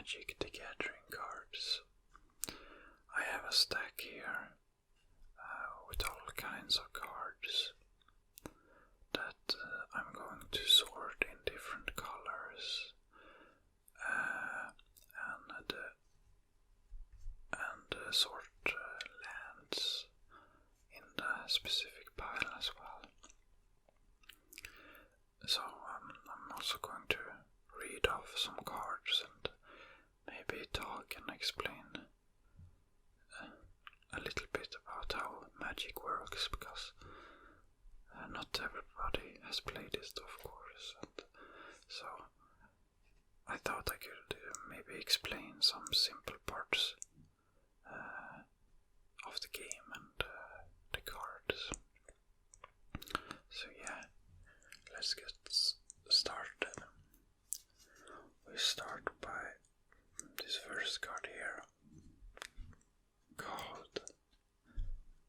Magic the Gathering cards. I have a stack here with all kinds of cards that I'm going to sort in different colors and sort lands in the specific pile as well. So I'm also going to read off some cards and maybe talk and explain a little bit about how magic works, because not everybody has played it, of course, and so I thought I could maybe explain some simple parts of the game and the cards. So yeah, let's get started. We start by this first card here, called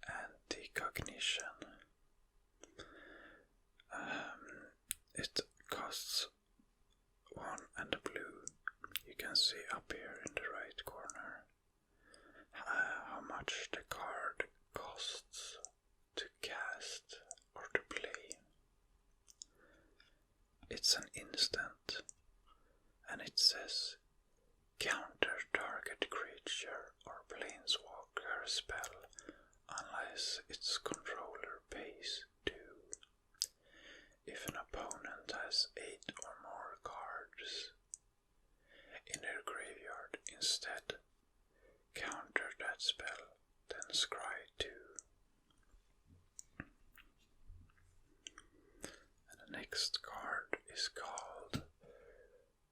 Anticognition. It costs 1 and a blue. You can see up here in the right corner how much the card costs to cast or to play. It's an instant, and it says counter target creature or planeswalker spell unless its controller pays 2. If an opponent has 8 or more cards in their graveyard instead, counter that spell, then scry 2. And the next card is called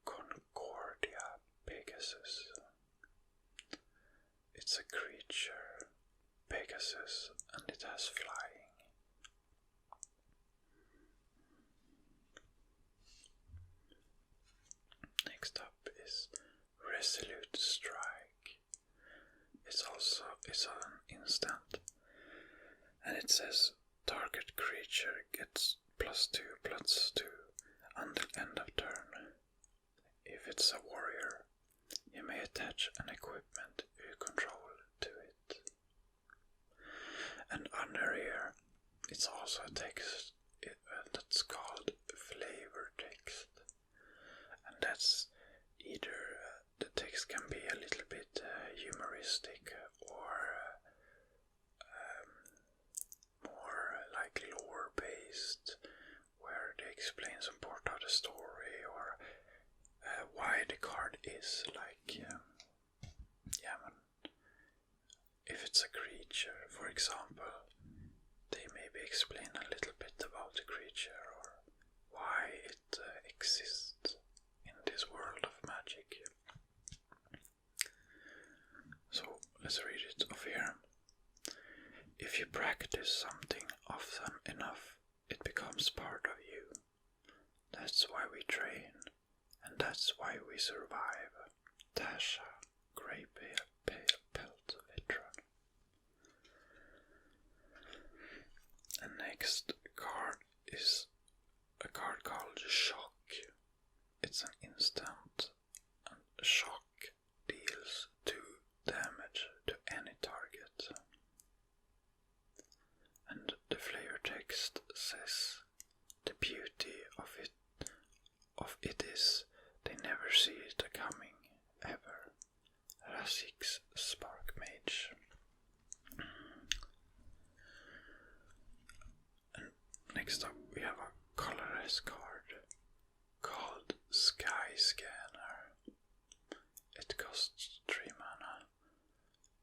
Concordia Pegasus. It's a creature, Pegasus, and it has flying. Next up is Resolute Strike. It's an instant, and it says target creature gets +2/+2 until end of turn. If it's a warrior, you may attach an equipment you control to it. And under here, it's also a text that's called flavor text. And that's either the text can be a little bit humoristic or more like lore based, where they explain some part of the story or why the card is like, if it's a creature, for example, they maybe explain a little bit about the creature or why it exists in this world of magic. So let's read it off here. If you practice something often enough, it becomes part of you. That's why we train, and that's why we survive. Tasha, Grey Pale Pelt Veteran. And next card is a card called Shock. It's an instant, and Shock deals 2 damage to any target. And the flavor text says the beauty of it is they never see it coming, ever. Rasik's Spark Mage. And next up we have a colorless card called Sky Scanner. It costs 3 mana.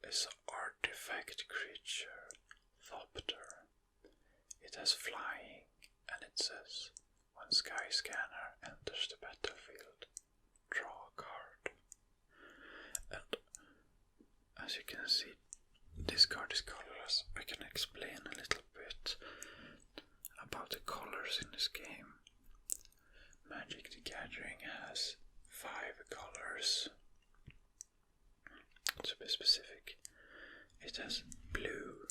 It's an artifact creature, Thopter. It has flying, and it says, when Sky Scanner enters the battlefield, draw a card. And as you can see, this card is colorless. I can explain a little bit about the colors in this game. Magic the Gathering has 5 colors. To be specific, it has blue,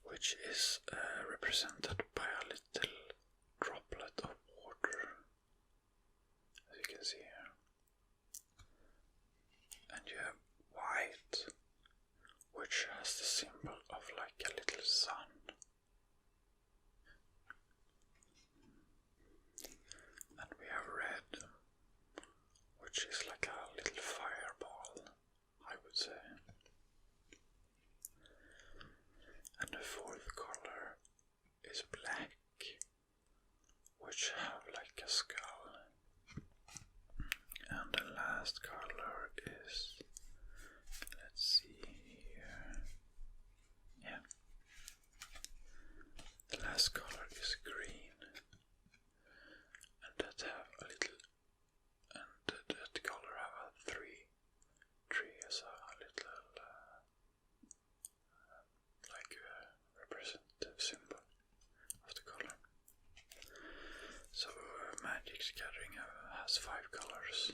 which is represented by a little droplet of water, as you can see here. which has the symbol of like a little sun. And we have red, which is like a little fireball, I would say. And the fourth color is black, which have like a skull. And the last color is, let's see here, yeah, the last color is green, and that have a little, and that color have a tree as a little like a representative symbol of the color. So Magic's Gathering has 5 colors,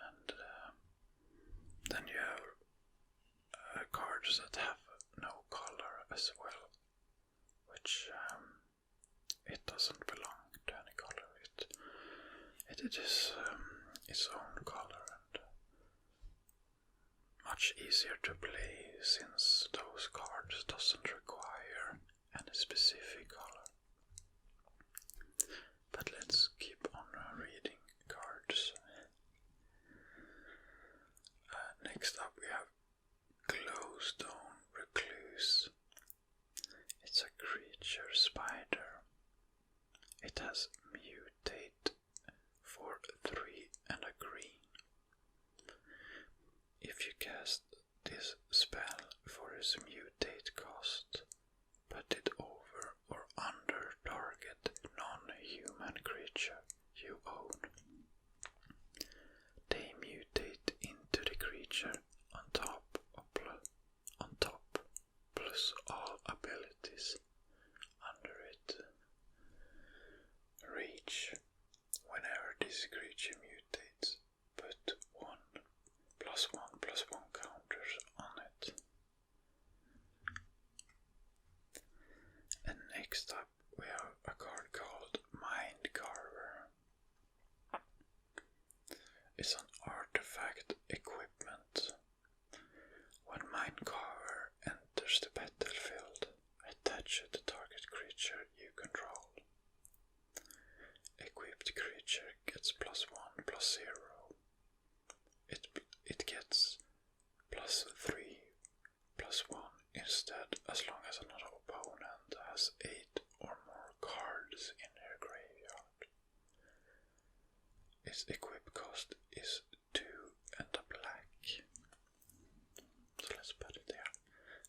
and then you have cards that have no color as well, which it doesn't belong to any color. It is its own color and much easier to play since those cards doesn't require any specific color. But let's keep on reading cards. Next up we have Glowstone Recluse. It's a creature spider. It has mutate for 3 and a green. If you cast this spell for its mutate cost, put it over or under target non-human creature you own. They mutate into the creature on top plus all abilities under it. Reach. Whenever this creature mutates, put 1+1/+1 counters on it. And next up we have a card called Mind Carver. It's an artifact equipment. When Mind Carver enters the battlefield, attach it to target creature you control. Equipped creature gets +1/+0. It gets +3/+1 instead, as long as another opponent has 8 or more cards in their graveyard. Its equip cost is 2 and a black. So let's put it there.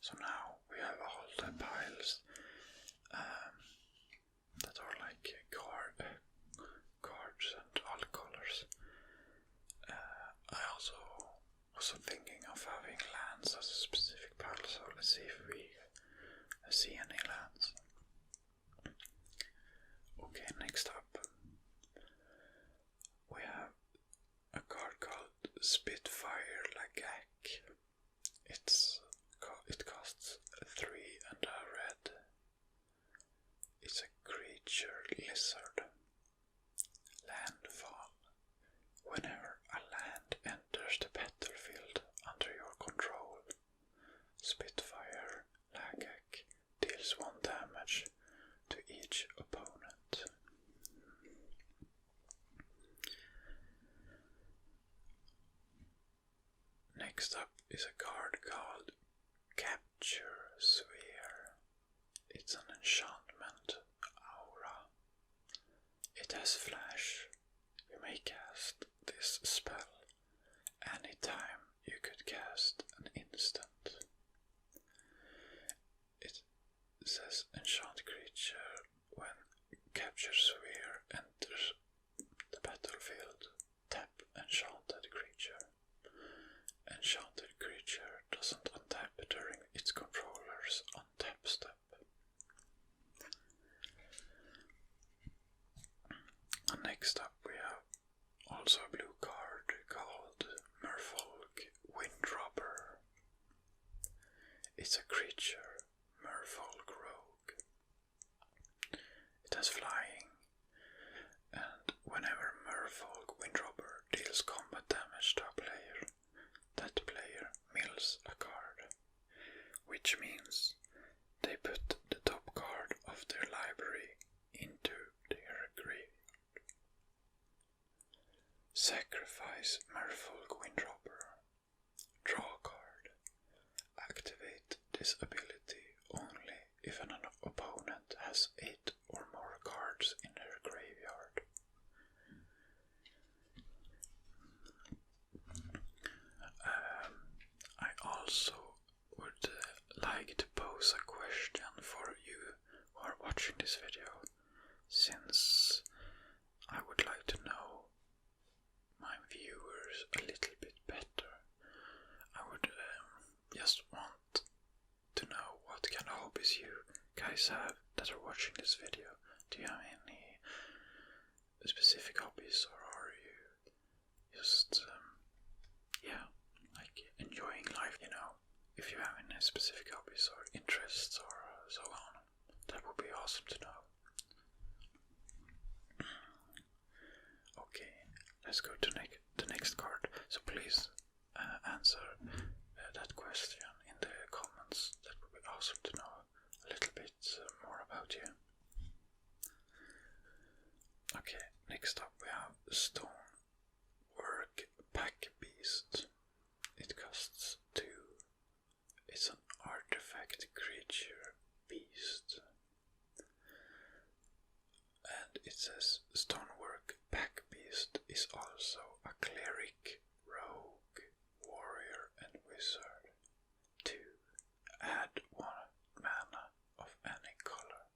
So now we have all the piles that are like cards and all the colors. I also was thinking of having lands as a specific pile, so let's see if we see any lands. Okay, next up we have a card called Spitfire Lagak. It costs 3 and a red. It's a creature lizard. Landfall. Whenever a land enters the battlefield under your control, Spitfire Lagak deals 1 damage to each opponent. Next up is a card called Capture Sphere. It's an enchantment aura. It has flash. You may cast this spell anytime you could cast an instant. It says enchant creature when Capture Sphere enters the battlefield. Tap enchanted creature. Enchanted creature doesn't untap during its controller's untap step. And next up we have also a blue card called Merfolk Windropper. It's a creature, Merfolk Rogue. It has flying, and whenever Merfolk Windropper deals combat damage to a player, that player mills a card. which means they put the top card of their library into their graveyard. Sacrifice Merfolk Windropper. Draw a card. Activate this ability only if an opponent has 8 or more cards in their graveyard. I also would like to pose a question for you who are watching this video, since I would like to know my viewers a little bit better. I would just want to know what kind of hobbies you guys have that are watching this video. Do you have any specific hobbies, or are you just like enjoying life, you know? If you have any specific hobbies or interests or so on, that would be awesome to know. Okay, let's go to the next card. So please answer that question in the comments. That would be awesome to know a little bit more about you. Okay, next up we have Stonework Pack Beast. It costs 2. It's an artifact creature beast. And it says Stonework Pack Beast is also a cleric, rogue, warrior and wizard. 2. Add 1 mana of any color.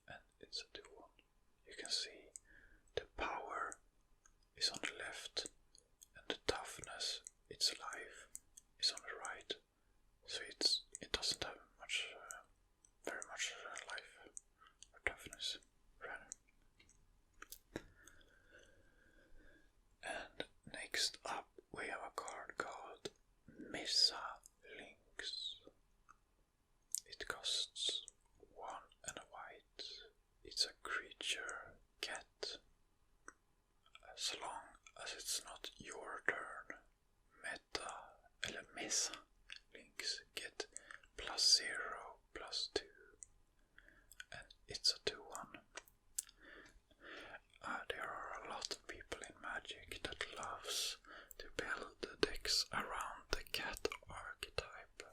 And it's a 2/1. You can see the power is on the left and the toughness, its life, is on the right. So it doesn't have very much life or toughness, rather. And next up we have a card called Mesa Links. It costs 1 and a white. It's a creature cat. As long as it's not your turn, Mesa Links get +0/+2, and it's a 2/1. There are a lot of people in Magic that loves to build the decks around the cat archetype,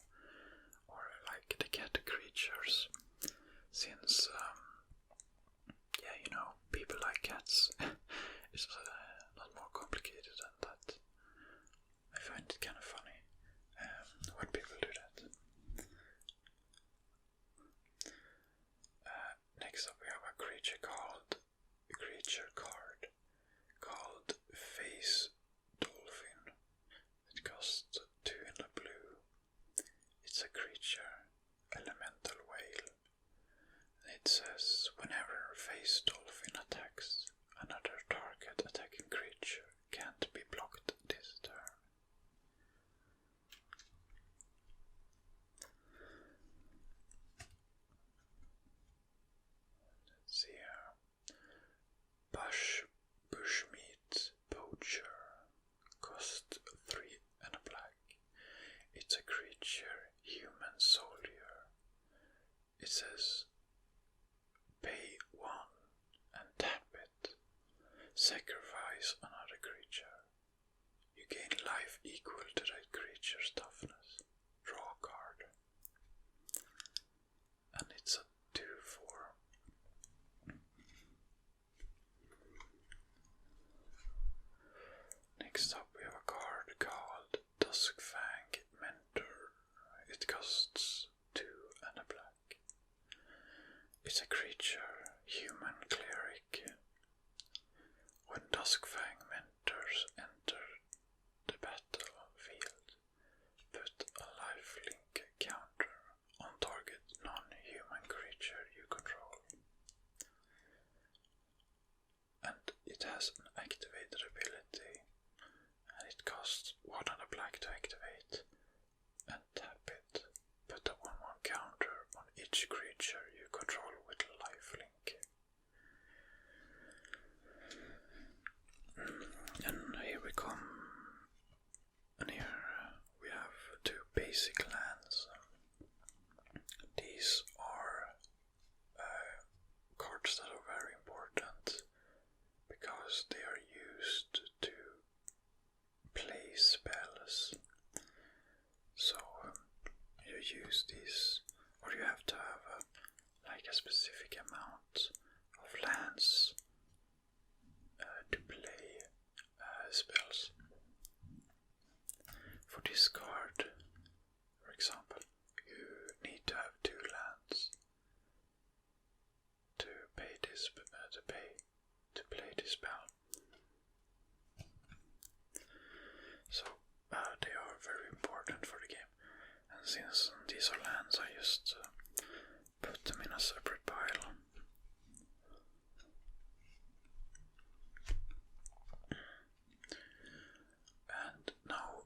or like the cat creatures, since you know, people like cats. It's not more complicated than that. I find it kind of funny when people do that. Next up we have a creature card called Face Dolphin. It costs 2 in the blue. It's a creature, elemental whale. It says whenever Face Dolphin attacks, another target attacking creature can't be blocked this turn. Let's see here. Bushmeat Poacher. Cost 3 and a black. It's a creature, human soldier. It says pay 1 and tap it. Sacrifice another creature. You gain life equal to that creature's toughness. Draw a card. And it's a 2/4. Next up we have a card called Dusk Fang Mentor. It costs 2 and a black. It's a creature, human cleric. When Dusk Fang Mentors enter the battlefield, put a lifelink counter on target non-human creature you control. And it has an activated ability, and it costs 1 and a black to activate. And tap it. Put a 1/1 counter on each creature you control with a lifelink. And here we come. And here we have 2 basic lands. use these, or you have to have like a specific amount of lands to play spells. For this card, for example, you need to have 2 lands to play this spell. So they are very important for the game, and since these are lands, I just put them in a separate pile. And now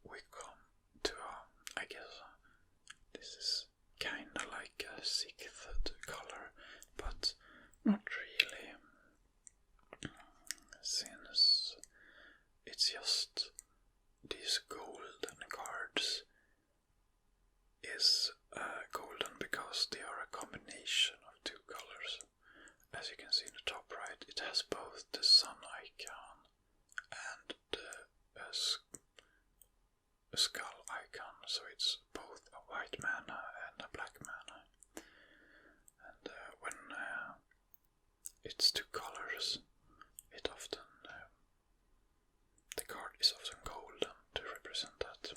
we come to I guess this is kinda like a 6th color, but not really, since it's just these golden cards is golden because they are a combination of 2 colors. As you can see in the top right, it has both the sun icon and the skull icon, so it's both a white mana and a black mana. And when it's 2 colors, it often the card is often golden to represent that.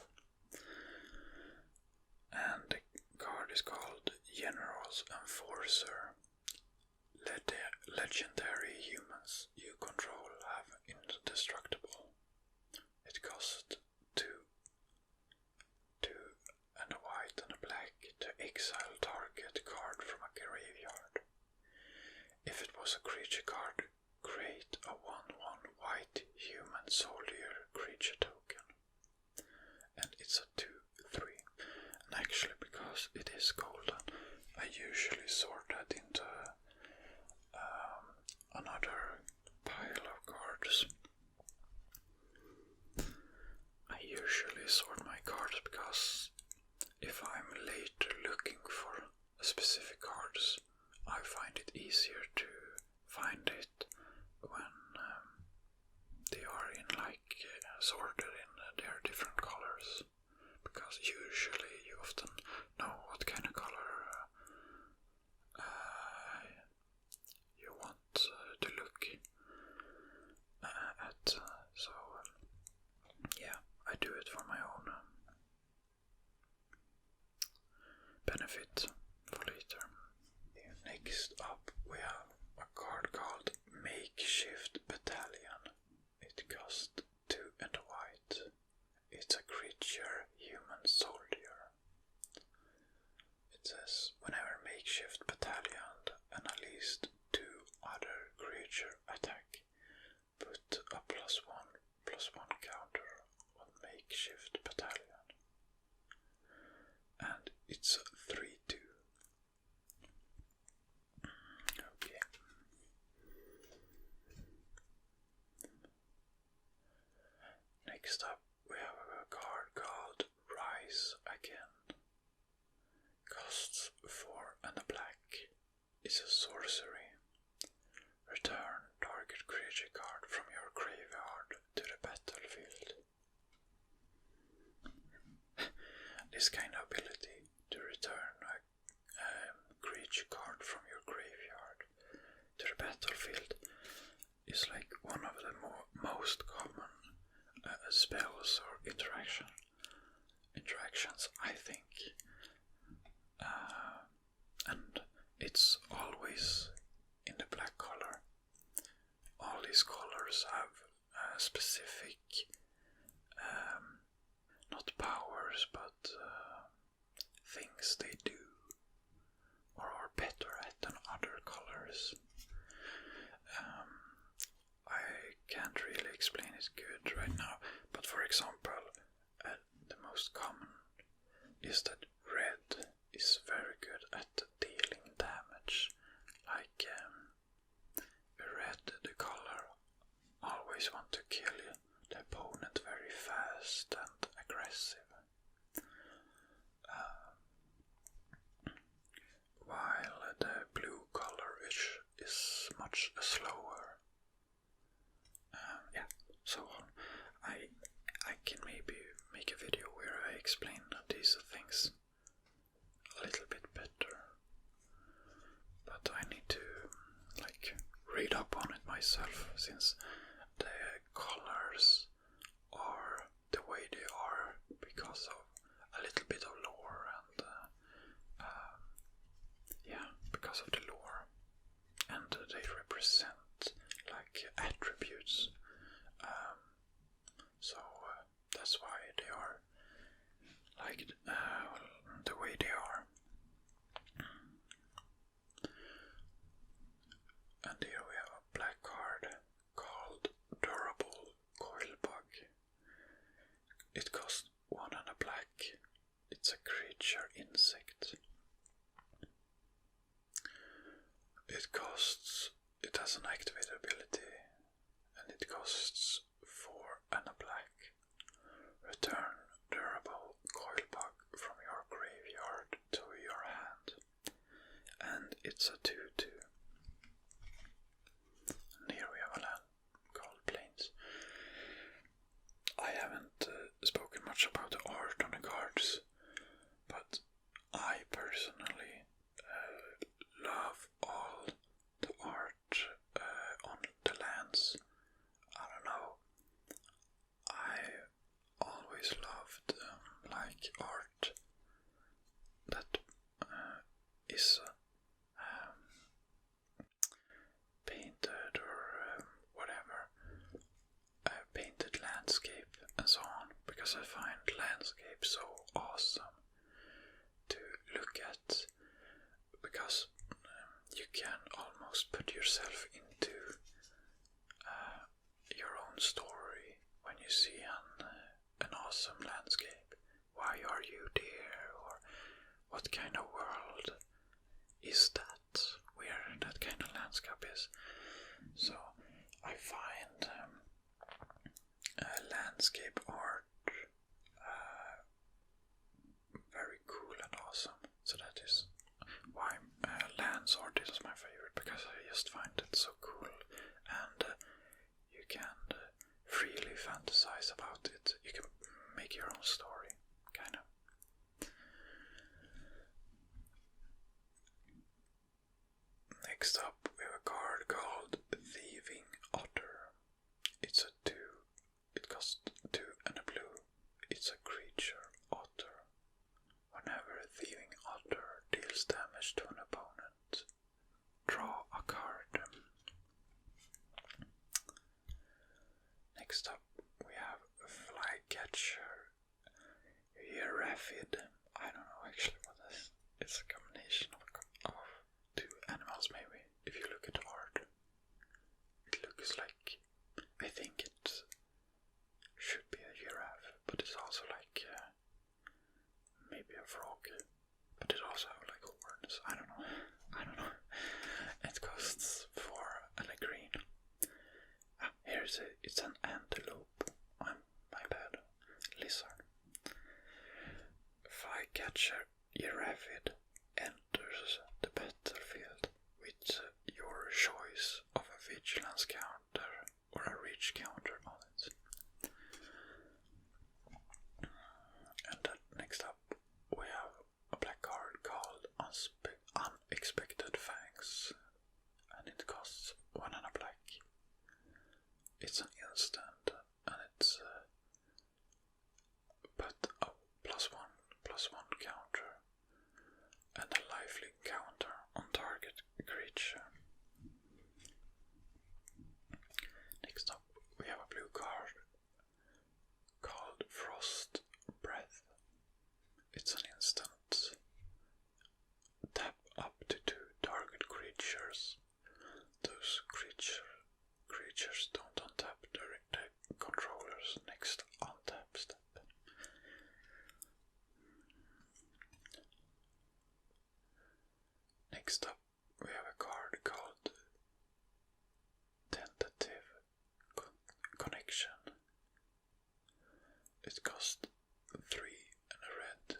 And the card is called General's Enforcer. Legendary humans you control have indestructible. It costs 2 and a white and a black to exile target card from a graveyard. If it was a creature card, create a 1/1 white human soldier creature token. And it's a 2/3. And actually, because it is golden, I usually sort that into another pile of cards. I usually sort my cards because if I'm later looking for specific cards, I find it easier to find it when they are in sorted in their different colors, because usually you often know what kind of color you want to look at, so yeah, I do it for my own benefit for later. Next up we have a card called Makeshift Battalion. It costs 2 and a white. It's a creature human soldier. It says whenever Makeshift Battalion and at least 2 other creature attack, put a +1/+1 counter on Makeshift Battalion. And it's a 3/2. Okay. Next up we have a card called Rise Again. Costs 4 and a black. It's a sorcery. Return target creature card from your graveyard to the battlefield. This kind of ability to return a creature card from your graveyard to the battlefield is like one of the most common spells or interactions, I think. And it's always in the black color. All these colors have specific, not powers, but things they do or are better at than other colors. I can't really explain it good right now, but for example, the most common is that since the colors are the way they are because of a little bit of lore and because of the lore, and they represent like attributes. So that's why they are like the way they are. And here we have a black card called Durable Coilbug. It costs 1 and a black. It's a creature insect. It has an activated ability, and it costs 4 and a black. Return Durable Coilbug from your graveyard to your hand, and it's a 2/2. And here we have a land called Plains. I haven't spoken much about the art on the cards, but I personally love all the art on the lands. I don't know. I always loved like art that is painted or whatever, painted landscape and so on, because I find landscape so awesome to look at, because you can almost put yourself into your own story when you see an awesome landscape. Why are you there? Or what kind of world is that? Where that kind of landscape is. So I find landscape art very cool and awesome. So that is why lands art is my favorite, because I just find it so cool, and you can freely fantasize about it. You can make your own story, kind of. Next up, we have a card called Thieving Otter. It's a 2. It costs 2 and a blue. It's a creature otter. Whenever a Thieving Otter deals damage to an opponent, draw a card. Next up, we have Flycatcher Rapid. I don't know actually what this is. It's a combination of 2 animals, maybe. If you look at the art, it looks like, I think it should be a giraffe, but it's also like maybe a frog, but it also have like horns. I don't know. It costs 4 and a green. It's an antelope. My bad. Lizard. Flycatcher Rapid enters the battlefield with your choice of a vigilance counter or a reach counter on it. And next up, we have a black card called Unexpected Fangs, and it costs 1 and a black. It's an instant, and it's but a +1/+1 counter and a lifelink counter on target creature. Next up, we have a blue card called Frost Breath. It's an instant. Tap up to 2 target creatures. Those creatures don't untap during the controller's next untap step. Next up, we have a card called Tentative Connection. It costs 3 and a red,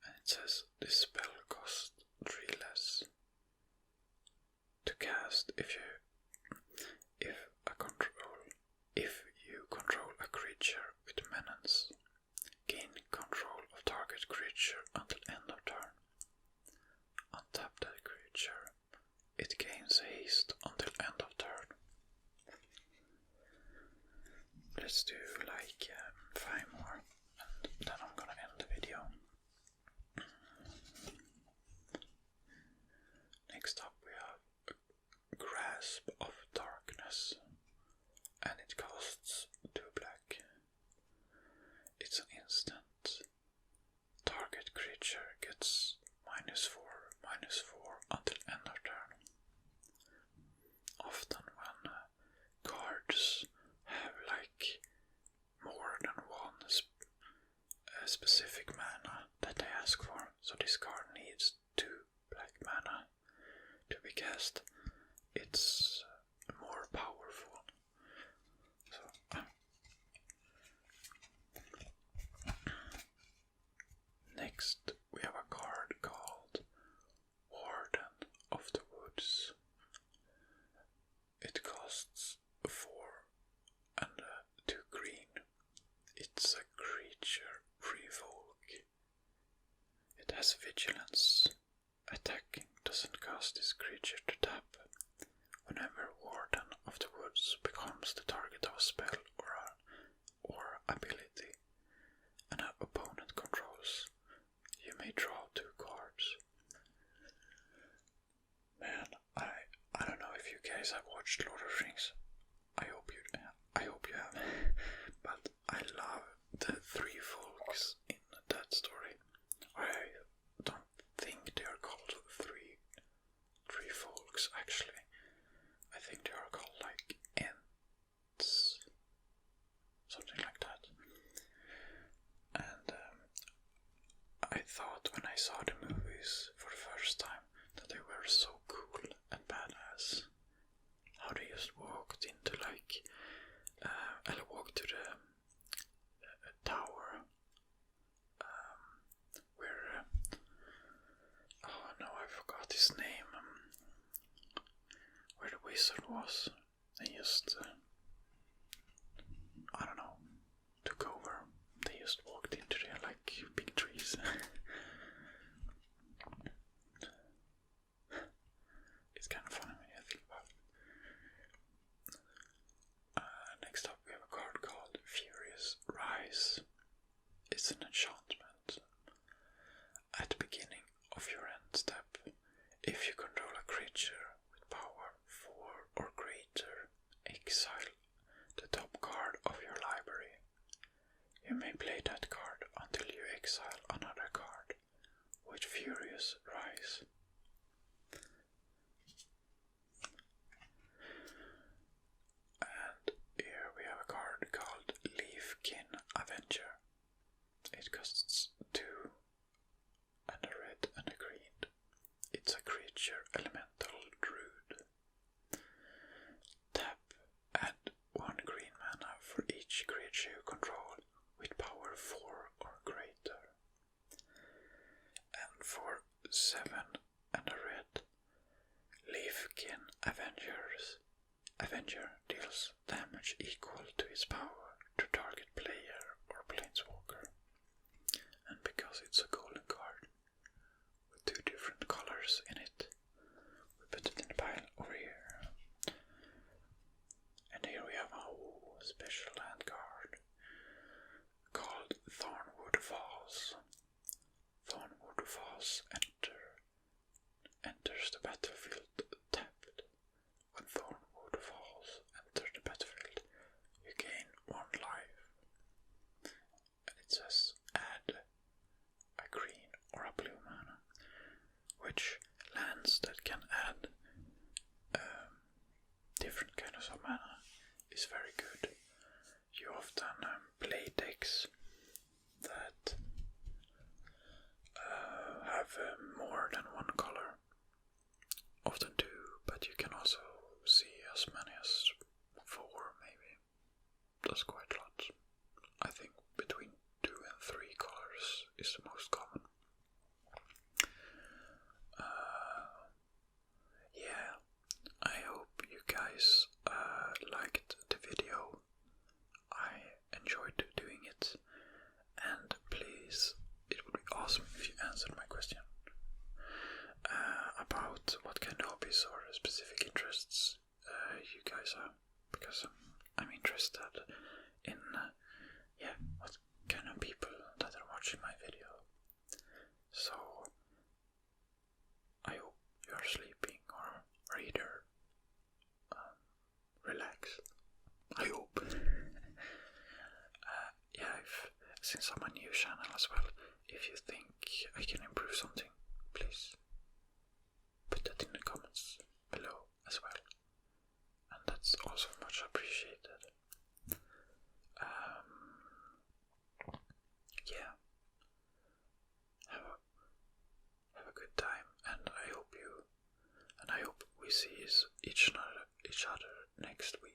and it says this spell costs 3 less to cast if you control a creature with menace. Gain control of target creature until end of turn. Untap that creature. It gains haste until end of turn. let's do like 5 more, and then I'm gonna end the video. Next up we have a Grasp of Darkness, and it costs 2 black. It's an instant. Target creature gets -4/-4 until end of turn. Often when cards have like more than one specific mana that they ask for, so this card needs 2 black mana to be cast, it's more powerful. So next we have a card called Warden of the Woods. It costs 4 and 2 green. It's a creature Revolk. It has vigilance. Attacking doesn't cause this creature to tap. Whenever Warden of the Woods becomes the target of a spell or ability an opponent controls, you may draw 2 cards. Man, I don't know if you guys have watched Lord of the Rings. I hope you have. But I love the 3 folks in that story. I don't think they are called 3 folks actually. I think they are called like Ents, something like that. And I thought when I saw the movies for the first time that they were so cool and badass. How they just walked into like, walked to the tower where, oh no, I forgot his name, where the wizard was. They just, I don't know, took over. They just walked into there like big trees. It's kind of funny when you think about it. Next up we have a card called Furious Rise. It's an enchantment. At the beginning of your end step, if you control a creature with power 4 or greater, exile the top card of your library. You may play that card until you exile another card with Furious Rise. And here we have a card called Leafkin Avenger. It costs 2 and a red and a green. It's a creature elemental druid. Tap, add 1 green mana for each creature you control with power 4 or greater. And for 7 and a red, Leafkin Avenger deals damage equal to its power to target player or planeswalker. And because it's a golden card with 2 different colors in it, we put it in the pile over here. And here we have a special land card called Thornwood Falls. Thornwood Falls enters the battlefield tapped. When Thornwood Falls enters the battlefield, you gain 1 life. And it says add a green or a blue mana, which lands that can add different kinds of mana is very good. You often play decks that have more than 1 color, often 2, but you can also see as many as 4 maybe. That's quite a lot. I think between 2 and 3 colors is the most common. Yeah, I hope you guys liked the video. I enjoyed doing it, and please, it would be awesome if you answered my question about what kind of hobbies or specific interests you guys have, because I'm interested yeah, have a good time, and I hope we see each other next week.